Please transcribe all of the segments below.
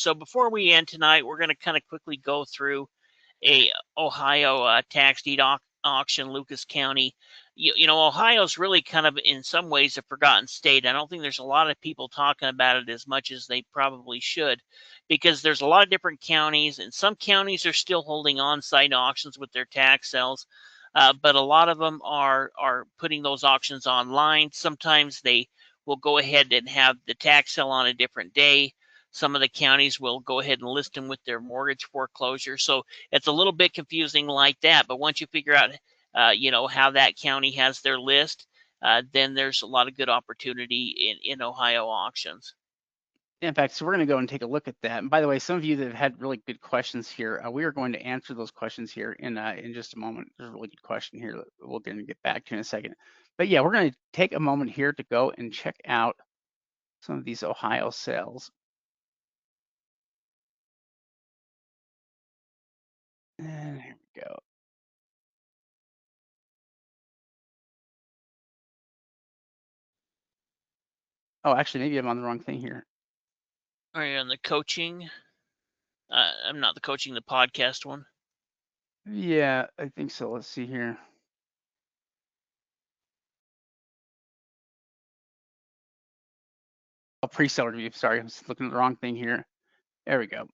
So before we end tonight, we're going to kind of quickly go through a Ohio tax deed auction, Lucas County. Ohio's really kind of in some ways a forgotten state. I don't think there's a lot of people talking about it as much as they probably should, because there's a lot of different counties, and some counties are still holding on-site auctions with their tax sales. But a lot of them are putting those auctions online. Sometimes they will go ahead and have the tax sale on a different day. Some of the counties will go ahead and list them with their mortgage foreclosure. So it's a little bit confusing like that. But once you figure out, how that county has their list, then there's a lot of good opportunity in Ohio auctions. In fact, so we're going to go and take a look at that. And by the way, some of you that have had really good questions here, we are going to answer those questions here in just a moment. There's a really good question here that we're going to get back to in a second. But yeah, we're going to take a moment here to go and check out some of these Ohio sales. And here we go. Oh, actually, maybe I'm on the wrong thing here. Are you on the coaching? I'm not the coaching, the podcast one. Yeah, I think so. Let's see here. Oh, pre-sale review. Sorry, I was looking at the wrong thing here. There we go.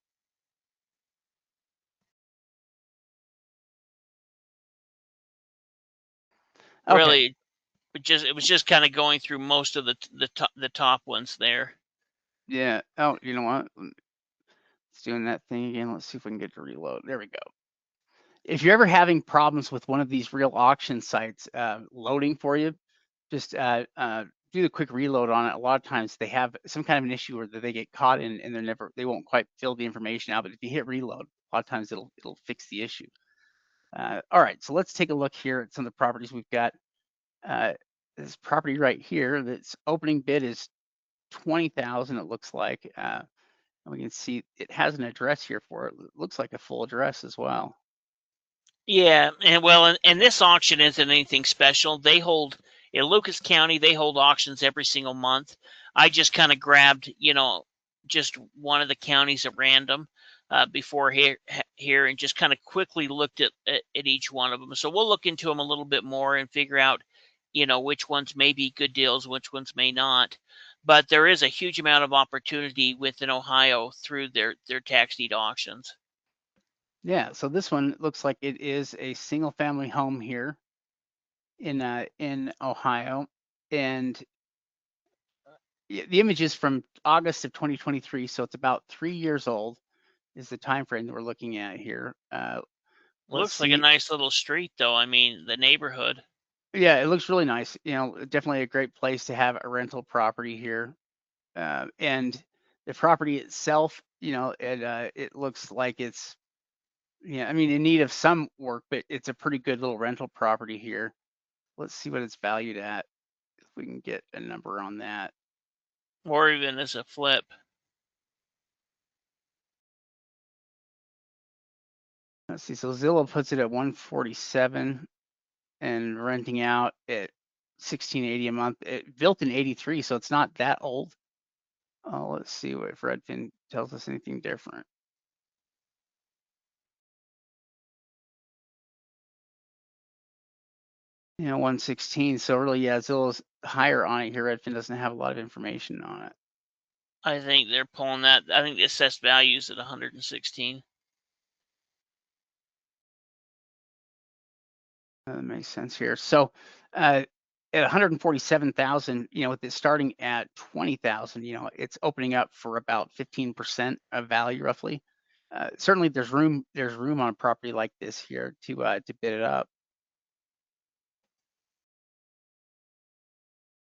Okay. Really, it was just kind of going through most of the top ones there. Yeah. Oh, you know what? It's doing that thing again. Let's see if we can get to reload. There we go. If you're ever having problems with one of these real auction sites loading for you, just do the quick reload on it. A lot of times they have some kind of an issue where they get caught in and they won't quite fill the information out. But if you hit reload, a lot of times it'll fix the issue. All right, so let's take a look here at some of the properties we've got. This property right here, that's opening bid is 20,000. It looks like, and we can see it has an address here for it. It looks like a full address as well. Yeah, and this auction isn't anything special. They hold in Lucas County. They hold auctions every single month. I just kind of grabbed, just one of the counties at random before here, and just kind of quickly looked at each one of them. So we'll look into them a little bit more and figure out, which ones may be good deals, which ones may not. But there is a huge amount of opportunity within Ohio through their tax deed auctions. Yeah, so this one looks like it is a single family home here in Ohio, and the image is from August of 2023, so it's about 3 years old is the time frame that we're looking at here. Let's Looks like a see. nice little street, though. I mean, the neighborhood. Yeah, it looks really nice. Definitely a great place to have a rental property here. And the property itself, it looks like it's, yeah, I mean, in need of some work, but it's a pretty good little rental property here. Let's see what it's valued at. If we can get a number on that. Or even as a flip. Let's see. So Zillow puts it at 147 and renting out at 1680 a month. It built in 83, so it's not that old. Let's see if Redfin tells us anything different. 116. So really, yeah, Zillow's higher on it here. Redfin doesn't have a lot of information on it. I think they're pulling that. I think the assessed value is at 116. That makes sense here. So at 147,000, with it starting at 20,000, it's opening up for about 15% of value roughly. Certainly there's room on a property like this here to bid it up.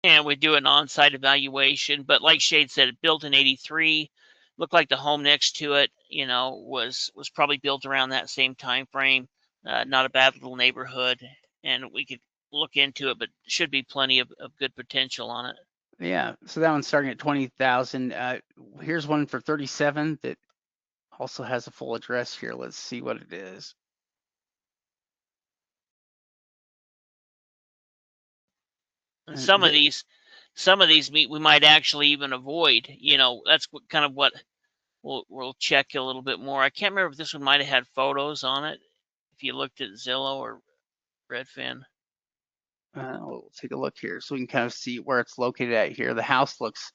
And we do an on-site evaluation. But like Shade said, it built in 83. Looked like the home next to it, was probably built around that same time frame. Not a bad little neighborhood, and we could look into it, but should be plenty of good potential on it. Yeah, so that one's starting at 20,000. Here's one for 37 that also has a full address here. Let's see what it is. And some of these we might actually even avoid. That's what we'll check a little bit more. I can't remember if this one might have had photos on it. If you looked at Zillow or Redfin. We'll take a look here so we can kind of see where it's located at here. The house looks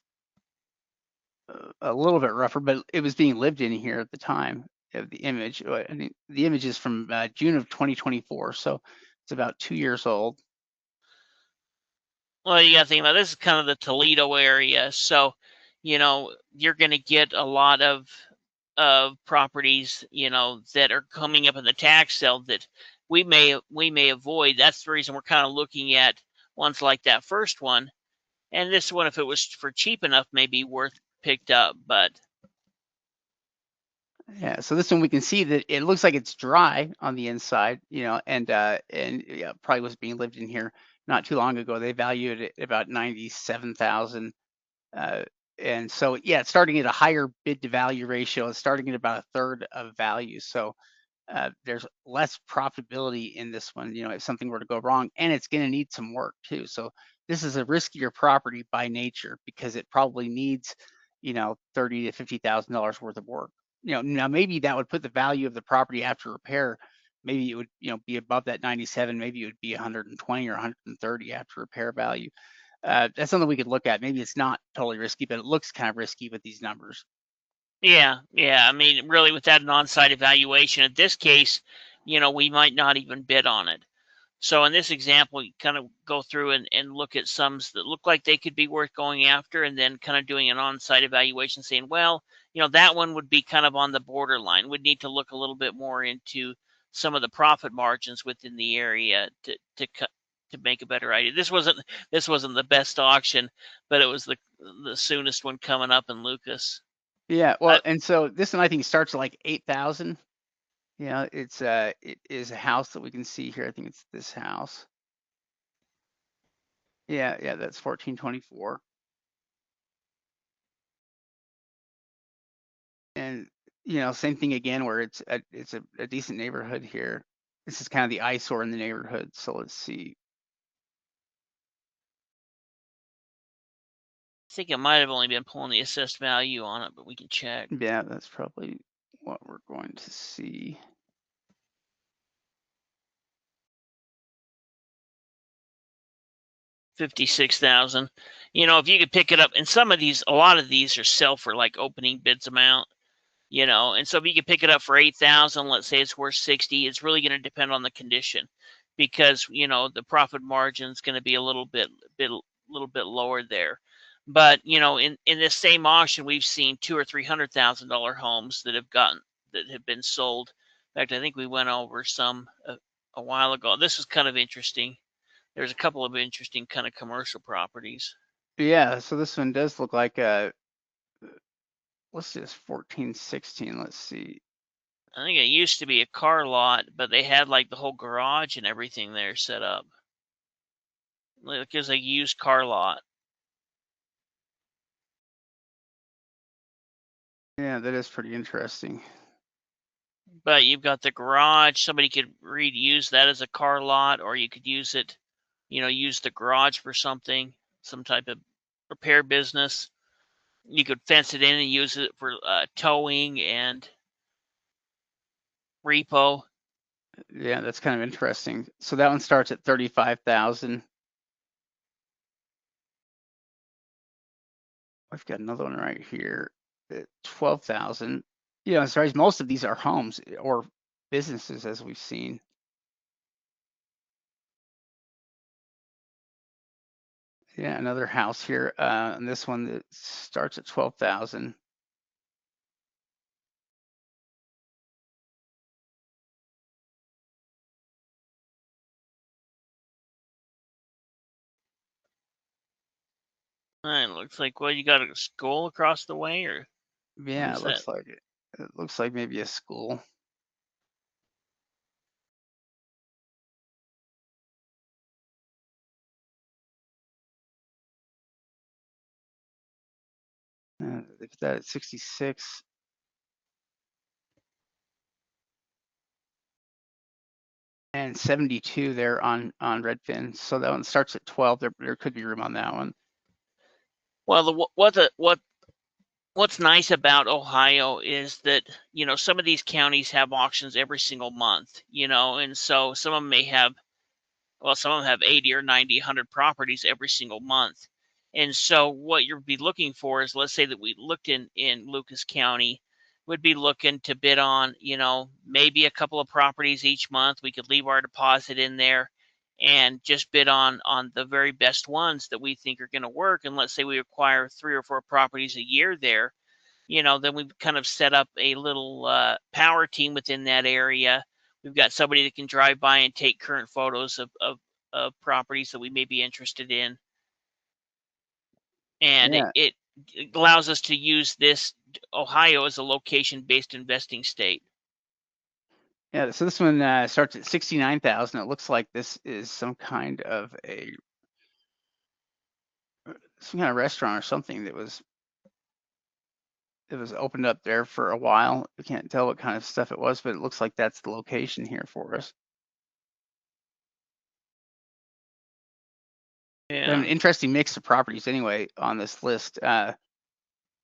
a little bit rougher, but it was being lived in here at the time of the image. I mean, the image is from June of 2024, so it's about 2 years old. Well, you got to think about this is kind of the Toledo area, so you're going to get a lot of properties that are coming up in the tax sale that we may avoid. That's the reason we're kind of looking at ones like that first one, and this one, if it was for cheap enough, may be worth picked up. But Yeah, so this one we can see that it looks like it's dry on the inside, and yeah, probably was being lived in here not too long ago. They valued it at about 97,000. Uh, and so, yeah, it's starting at a higher bid to value ratio. It's starting at about a third of value. So there's less profitability in this one, if something were to go wrong, and it's going to need some work too. So this is a riskier property by nature because it probably needs, $30 to $50,000 worth of work. Now maybe that would put the value of the property after repair. Maybe it would, be above that 97. Maybe it would be 120 or 130 after repair value. That's something we could look at. Maybe it's not totally risky, but it looks kind of risky with these numbers. yeah, I mean, really, without an on-site evaluation, in this case, we might not even bid on it. So in this example, you kind of go through and look at sums that look like they could be worth going after, and then kind of doing an on-site evaluation saying, well, that one would be kind of on the borderline. We'd need to look a little bit more into some of the profit margins within the area to make a better idea. This wasn't the best auction, but it was the soonest one coming up in Lucas. Yeah, I, well, and so this one I think starts at like 8,000. It is a house that we can see here. I think it's this house. Yeah, that's 1424. And same thing again where it's a decent neighborhood here. This is kind of the eyesore in the neighborhood. So let's see. think it might have only been pulling the assessed value on it, but we can check. Yeah, that's probably what we're going to see. 56,000. If you could pick it up, and a lot of these are sell for like opening bids amount, and so if you could pick it up for 8,000, let's say it's worth 60, it's really going to depend on the condition, because the profit margin is going to be a little bit lower there. But in this same auction, we've seen $200,000 or $300,000 homes that have been sold. In fact, I think we went over some a while ago. This is kind of interesting. There's a couple of interesting kind of commercial properties. Yeah, so this one does look like what's this, 1416? Let's see. I think it used to be a car lot, but they had like the whole garage and everything there set up. Like it was a used car lot. Yeah, that is pretty interesting. But you've got the garage. Somebody could reuse that as a car lot, or you could use it, use the garage for something, some type of repair business. You could fence it in and use it for towing and repo. Yeah, that's kind of interesting. So that one starts at 35,000. I've got another one right here at 12,000. Sorry, most of these are homes or businesses, as we've seen. Yeah, another house here, and this one that starts at 12,000. It looks like, well, you got a school across the way, or what Yeah, is it that? looks like it. It looks like maybe a school. If that at 66. And 72 there on Redfin. So that one starts at 12. There could be room on that one. Well, What's nice about Ohio is that, some of these counties have auctions every single month, and so some of them may have, well, some of them have 80 or 90, 100 properties every single month. And so what you'd be looking for is, let's say that we looked in Lucas County, would be looking to bid on, maybe a couple of properties each month. We could leave our deposit in there and just bid on the very best ones that we think are going to work. And let's say we acquire 3 or 4 properties a year there, then we've kind of set up a little power team within that area. We've got somebody that can drive by and take current photos of properties that we may be interested in. And Yeah, it allows us to use this Ohio as a location based investing state. yeah. So this one starts at 69,000. It looks like this is some kind of restaurant or something that was opened up there for a while. We can't tell what kind of stuff it was, but it looks like that's the location here for us. We have Yeah. an interesting mix of properties anyway on this list,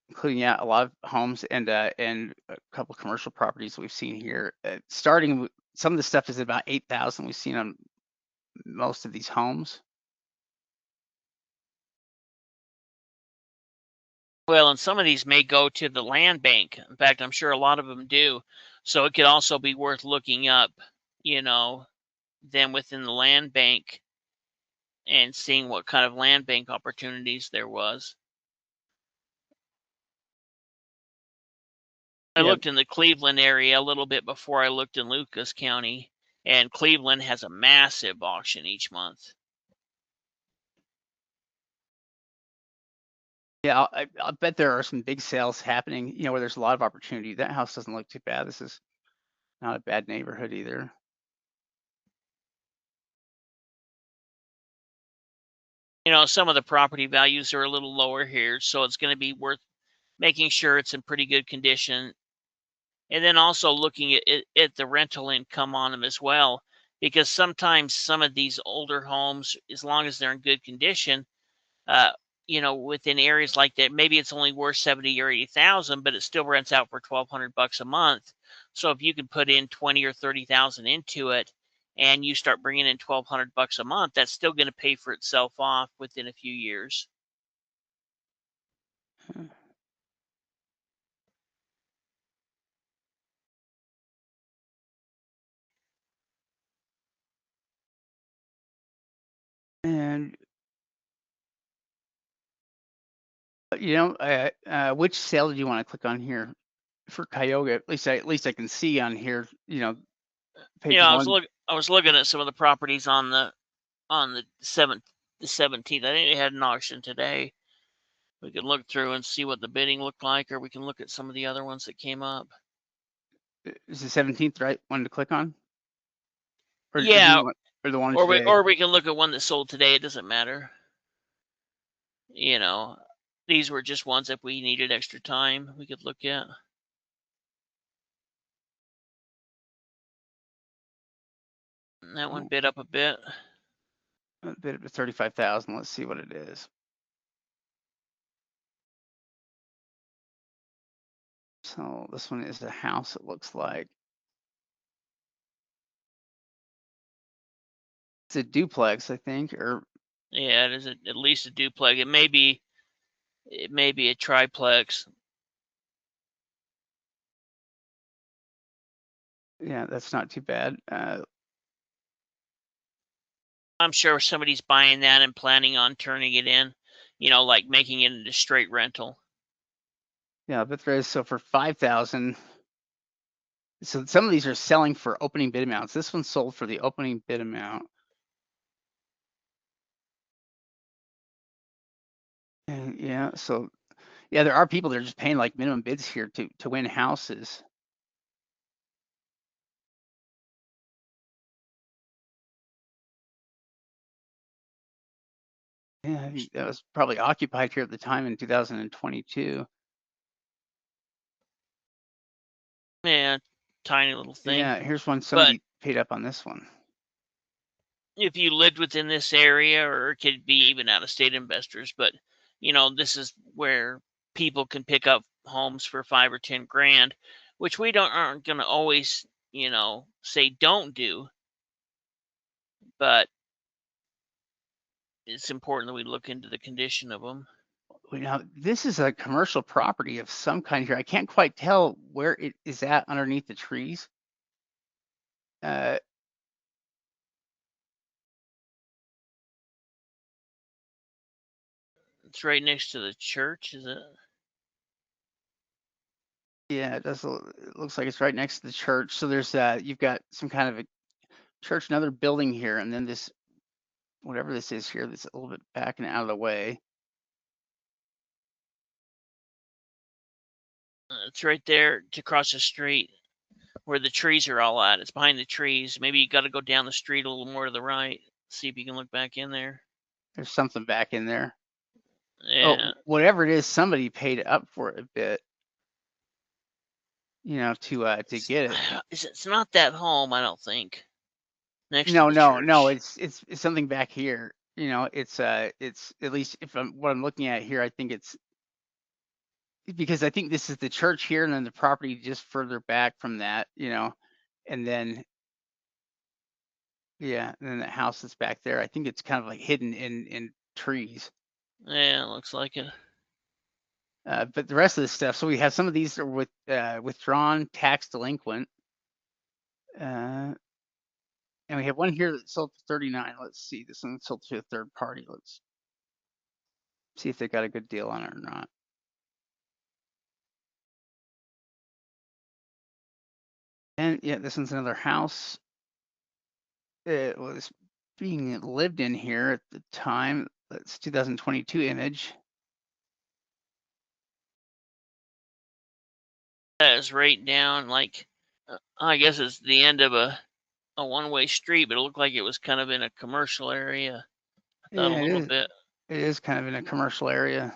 including a lot of homes and a couple of commercial properties we've seen here. Starting with some of the stuff is about 8,000 we've seen on most of these homes. Well, and some of these may go to the land bank. In fact, I'm sure a lot of them do. So it could also be worth looking up, you know, them within the land bank and seeing what kind of land bank opportunities there was. I Yeah, looked in the Cleveland area a little bit before I looked in Lucas County, and Cleveland has a massive auction each month. yeah. I'll bet there are some big sales happening, where there's a lot of opportunity. That house doesn't look too bad. This is not a bad neighborhood either. Some of the property values are a little lower here, so it's going to be worth making sure it's in pretty good condition. And then also looking at the rental income on them as well, because sometimes some of these older homes, as long as they're in good condition, uh, within areas like that, maybe it's only worth 70 or 80,000, but it still rents out for $1,200 a month. So if you can put in 20 or 30,000 into it, and you start bringing in $1,200 a month, that's still going to pay for itself off within a few years. And which sale do you want to click on here for Cuyahoga? At least I can see on here, page one. I was looking at some of the properties on the 17th. I think they had an auction today. We could look through and see what the bidding looked like, or we can look at some of the other ones that came up. Is the 17th right one to click on, or do Yeah, you want or the one today? or we can look at one that sold today. It doesn't matter. You know, these were just ones if we needed extra time we could look at. And that one bid up a bit. A bit of 35,000. Let's see what it is. So this one is a house. It looks like it's a duplex, I think, or Yeah, it is at least a duplex. It may be a triplex. yeah, that's not too bad. I'm sure somebody's buying that and planning on turning it in, like making it into straight rental. Yeah, but there is. So for 5,000. So some of these are selling for opening bid amounts. This one sold for the opening bid amount. And yeah, so yeah, there are people that are just paying like minimum bids here to win houses. Yeah, I think that was probably occupied here at the time in 2022. Yeah, tiny little thing. Yeah, here's one But somebody paid up on this one. if you lived within this area, or it could be even out of state investors, but this is where people can pick up homes for 5 or 10 grand, which we aren't going to always, say don't do, but it's important that we look into the condition of them. Now, this is a commercial property of some kind here. I can't quite tell where it is at underneath the trees. Uh, It's right next to the church, is it? yeah, it does. It looks like it's right next to the church. So there's you've got some kind of a church, another building here, and then this whatever this is here that's a little bit back and out of the way. It's right there to cross the street where the trees are all at. It's behind the trees. Maybe you got to go down the street a little more to the right. See if you can look back in there. There's something back in there. Yeah. Oh, whatever it is, somebody paid up for it a bit, to It's, get it. it's not that home, I don't think. Next to No, the no, no. church. It's something back here. It's at least if what I'm looking at here, I think it's because I think this is the church here, and then the property just further back from that, and then yeah, and then the house that's back there. I think it's kind of like hidden in trees. Yeah, looks like it. But the rest of the stuff, so we have some of these are withdrawn, tax delinquent, and we have one here that sold for 39. Let's see, this one sold to a third party. Let's see if they got a good deal on it or not. And yeah, this one's another house. It was being lived in here at the time. That's 2022 image. That is right down, like, I guess it's the end of a one-way street, but it looked like it was kind of in a commercial area. I thought a Yeah, it little is. bit. It is kind of in a commercial area.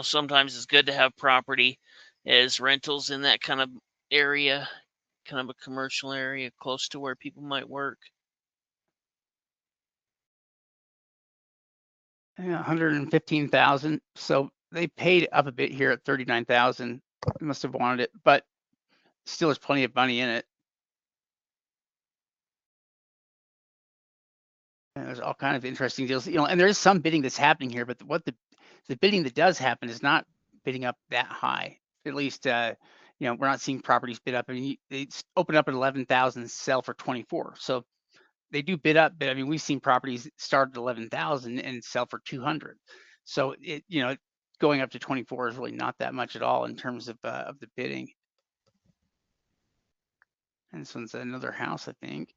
Sometimes it's good to have property as rentals in that kind of area, kind of a commercial area close to where people might work. Yeah, 115,000. So they paid up a bit here at 39,000. They must have wanted it, but still there's plenty of money in it. And there's all kind of interesting deals, and there is some bidding that's happening here, but what the bidding that does happen is not bidding up that high. At least, we're not seeing properties bid up. I mean, they open up at 11,000, sell for 24. So they do bid up, but I mean, we've seen properties start at 11,000 and sell for 200. So going up to 24 is really not that much at all in terms of the bidding. And this one's another house, I think.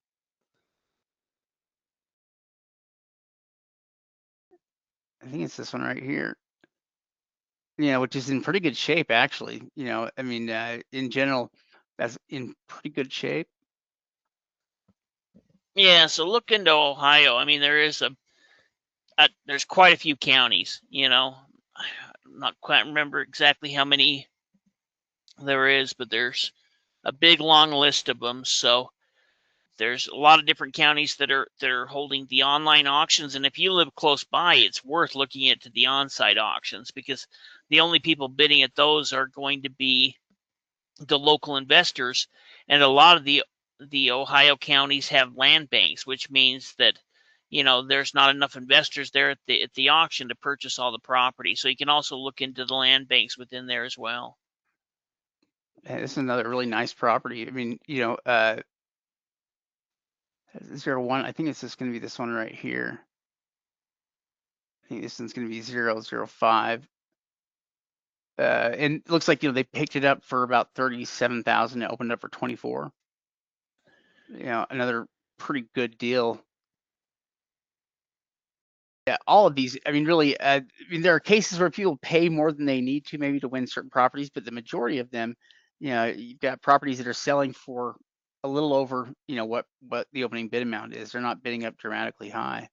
I think it's this one right here. Which is in pretty good shape, actually. I mean, in general, that's in pretty good shape. Yeah, so look into Ohio. I mean, there's quite a few counties. I'm not quite remember exactly how many there is, but there's a big long list of them. So there's a lot of different counties that are holding the online auctions, and if you live close by, it's worth looking into the on-site auctions because the only people bidding at those are going to be the local investors, and a lot of the Ohio counties have land banks, which means that there's not enough investors there at the auction to purchase all the property. So you can also look into the land banks within there as well. This is another really nice property. I mean, 01. I think it's just going to be this one right here. I think this one's going to be 005. And it looks like they picked it up for about 37,000. It opened up for 24. Another pretty good deal. Yeah, all of these. I mean, really. There are cases where people pay more than they need to, maybe to win certain properties, but the majority of them, you've got properties that are selling for a little over, what the opening bid amount is. They're not bidding up dramatically high.